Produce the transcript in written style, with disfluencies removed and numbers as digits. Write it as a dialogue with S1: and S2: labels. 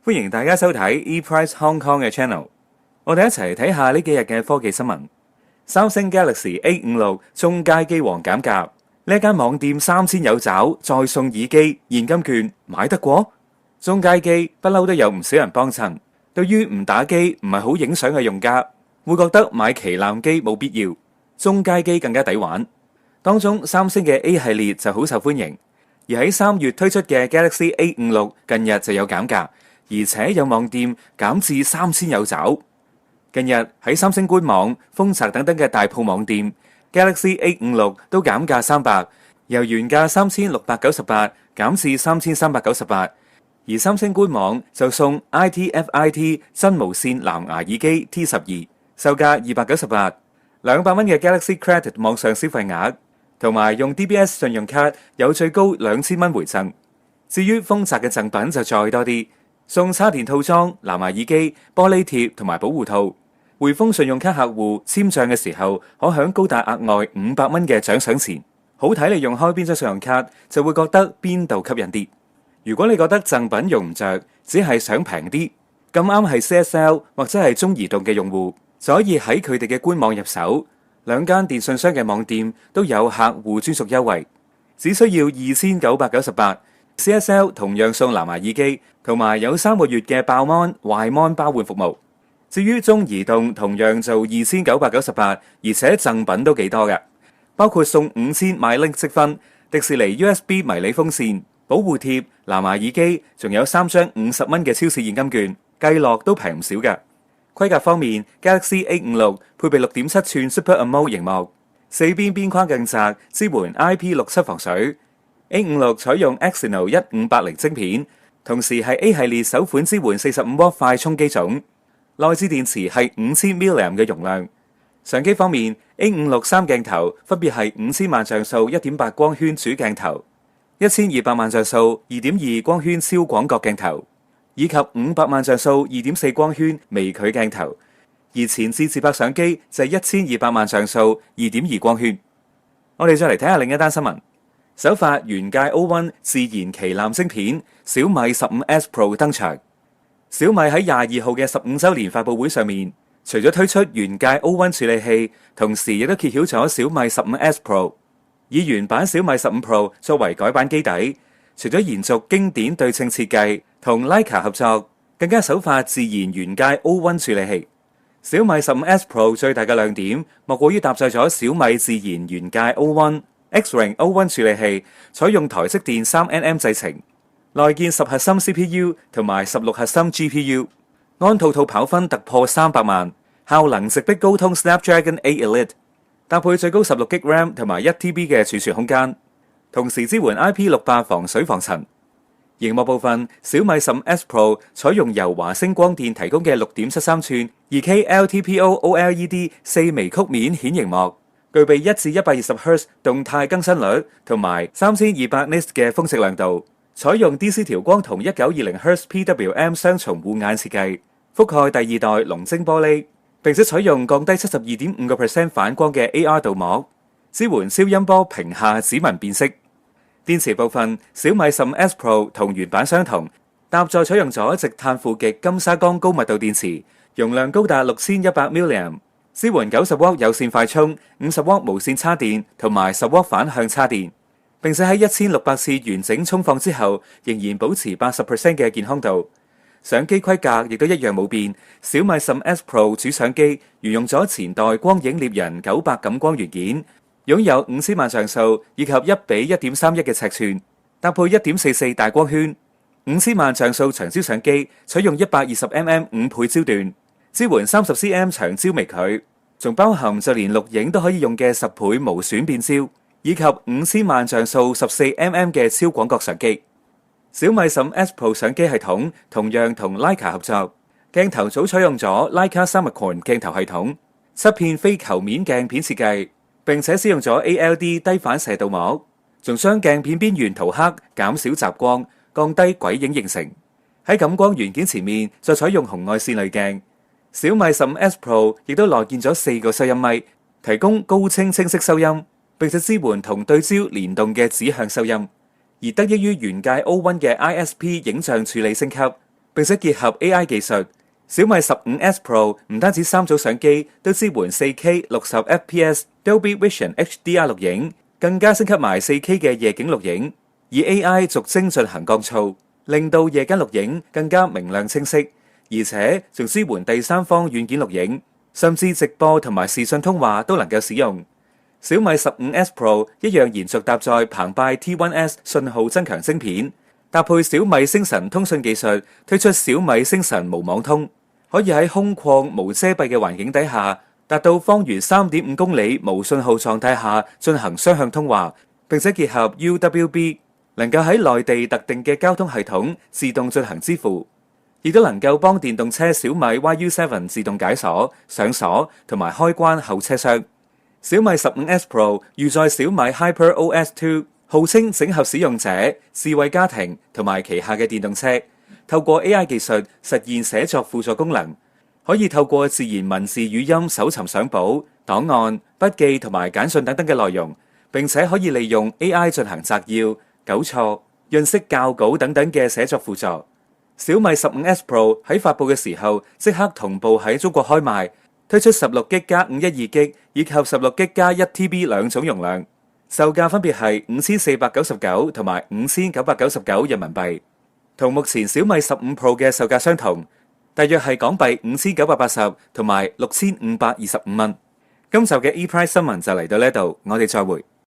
S1: 歡迎大家收睇 ePrice Hong Kong 嘅 channel，我哋一齊睇下呢幾日嘅科技新聞。三星 Galaxy A56 中階機王減價，呢間網店3000有找，再送耳機、現金券，買得過？中階機不嬲都有唔少人幫襯，對於唔打機、唔係好影相嘅用家，會覺得買旗艦機冇必要，中階機更加抵玩。當中三星嘅 A 系列就好受歡迎，而喺3月推出嘅 Galaxy A56近日就有減價。而且有網店減至3000有找。近日喺三星官網、豐澤等等嘅大鋪網店 ，Galaxy A56都減價300，由原價3698減至3398。而三星官網就送 ITFIT 真無線藍牙耳機 T12，售價298，200蚊嘅 Galaxy Credit 網上消費額，同埋用 DBS 信用卡有最高2000蚊回贈。至於豐澤嘅贈品就再多啲。送叉電套裝、藍牙耳機、玻璃貼同埋保護套。匯豐信用卡客戶簽賬嘅時候，可享高達額外500蚊嘅獎賞錢。好睇你用開邊張信用卡，就會覺得邊度吸引啲。如果你覺得贈品用唔着，只係想平啲，咁啱係 CSL 或者係中移動嘅用戶，就可以喺佢哋嘅官網入手。兩間電信商嘅網店都有客戶專屬優惠，只需要2998。CSL 同樣送藍牙耳機，同埋有3個月嘅爆 mon、壞 mon 包換服務。至於中移動同樣做2998，而且贈品都幾多嘅，包括送5000 MyLink 積分、迪士尼 USB 迷你風扇、保護貼、藍牙耳機，仲有3張50蚊嘅超市現金券，計落都平唔少嘅。規格方面 ，Galaxy A56 配備6.7寸 Super AMOLED 螢幕，4邊邊框更窄，支援 IP67 防水。A56 採用 Exynos 1580晶片，同時係 A 系列首款支援45W 快充機種，內置電池係5000 mAh 嘅容量。相機方面 ，A56 三鏡頭分別係5000萬像素 1.8 光圈主鏡頭、1200萬像素 2.2 光圈超廣角鏡頭，以及500萬像素 2.4 光圈微距鏡頭。而前置自拍相機就係1200萬像素 2.2 光圈。我哋再嚟睇下另一單新聞。首發原界 O1 自研旗艦晶片小米 15S Pro 登場。小米喺22號嘅15週年發佈會上面，除咗推出原界 O1 處理器，同時亦都揭曉咗小米 15S Pro， 以原版小米15 Pro 作為改版機底，除咗延續經典對稱設計，同 Leica 合作，更加首發自研原界 O1 處理器。小米 15S Pro 最大嘅亮點，莫過於搭載咗小米自研原界 O1。X-Ring O1 處理器採用台積電 3nm 製程，內建10核心 CPU 同埋16核心 GPU， 安兔兔跑分突破300萬，效能直逼高通 Snapdragon 8 Elite， 搭配最高16GB RAM 同埋1TB 嘅儲存空間，同時支援 IP68 防水防塵。螢幕部分，小米 15S Pro 採用由華星光電提供嘅6.73寸 2K LTPO OLED 4微曲面顯螢幕。具備1至120Hz 動態更新率同埋3200 nits 嘅峰值亮度，採用 DC 調光同1920Hz PWM 雙重護眼設計，覆蓋第2代龍晶玻璃，並且採用降低 72.5% 反光嘅 AR 鍍膜，支援超音波屏下指紋辨識。電池部分，小米 15S Pro 同原版相同，搭載採用咗直碳負極金沙江高密度電池，容量高達6100 mAh。支援90W 有線快充、50W 無線插電同埋10W 反向插電，並且喺1600次完整充放之後，仍然保持80% 嘅健康度。相機規格亦都一樣冇變，小米 15S Pro 主相機沿用咗前代光影獵人900感光元件，擁有5000萬像素以及1:1.31嘅尺寸，搭配1.44大光圈。5000萬像素長焦相機採用 120mm 5倍焦段。支援 30cm 長焦微距，仲包含就連錄影都可以用嘅10倍無損變焦，以及5000萬像素 14mm 嘅超廣角相機。小米 15S Pro 相機系統同樣同 Leica 合作，鏡頭組採用咗 Leica Summicron 鏡頭系統，7片非球面鏡片設計，並且使用咗 ALD 低反射鍍膜，仲將鏡片邊緣塗黑，減少雜光，降低鬼影形成。喺感光元件前面再採用紅外線濾鏡。小米 15S Pro 亦都內建咗4個收音咪，提供高清清晰收音，並且支援同對焦連動嘅指向收音。而得益於原界 O1 嘅 ISP 影像處理升級，並且結合 AI 技術，小米15S Pro 唔單止三組相機都支援 4K 60fps Dolby Vision HDR 錄影，更加升級埋 4K 嘅夜景錄影，以 AI 逐幀進行降噪，令到夜間錄影更加明亮清晰，而且仲支援第三方軟件錄影，甚至直播同埋視訊通話都能夠使用。小米15S Pro 一樣延續搭載澎湃 T1S 信號增強晶片，搭配小米星神通訊技術，推出小米星神無網通，可以喺空曠無遮蔽嘅環境底下，達到方圓3.5公里無信號狀態下進行雙向通話，並且結合 UWB， 能夠喺內地特定嘅交通系統自動進行支付，亦都能夠幫電動車小米 YU7 自動解鎖、上鎖同埋開關後車廂。小米15S Pro 預載小米 HyperOS 2，號稱整合使用者、智慧家庭同埋旗下嘅電動車，透過 AI 技術實現寫作輔助功能，可以透過自然文字語音搜尋相簿、檔案、筆記同埋簡訊等等嘅內容，並且可以利用 AI 進行摘要、糾錯、潤色校稿等等嘅寫作輔助。小米15S Pro 喺發佈嘅時候即刻同步喺中國開賣，推出16GB 加512GB以及16GB 加1TB 兩種容量，售價分別係5499同埋5999人民幣，同目前小米15 Pro 嘅售價相同，大約係港幣5980同埋6525蚊。今集嘅 ePrice 新聞就嚟到呢度，我哋再會。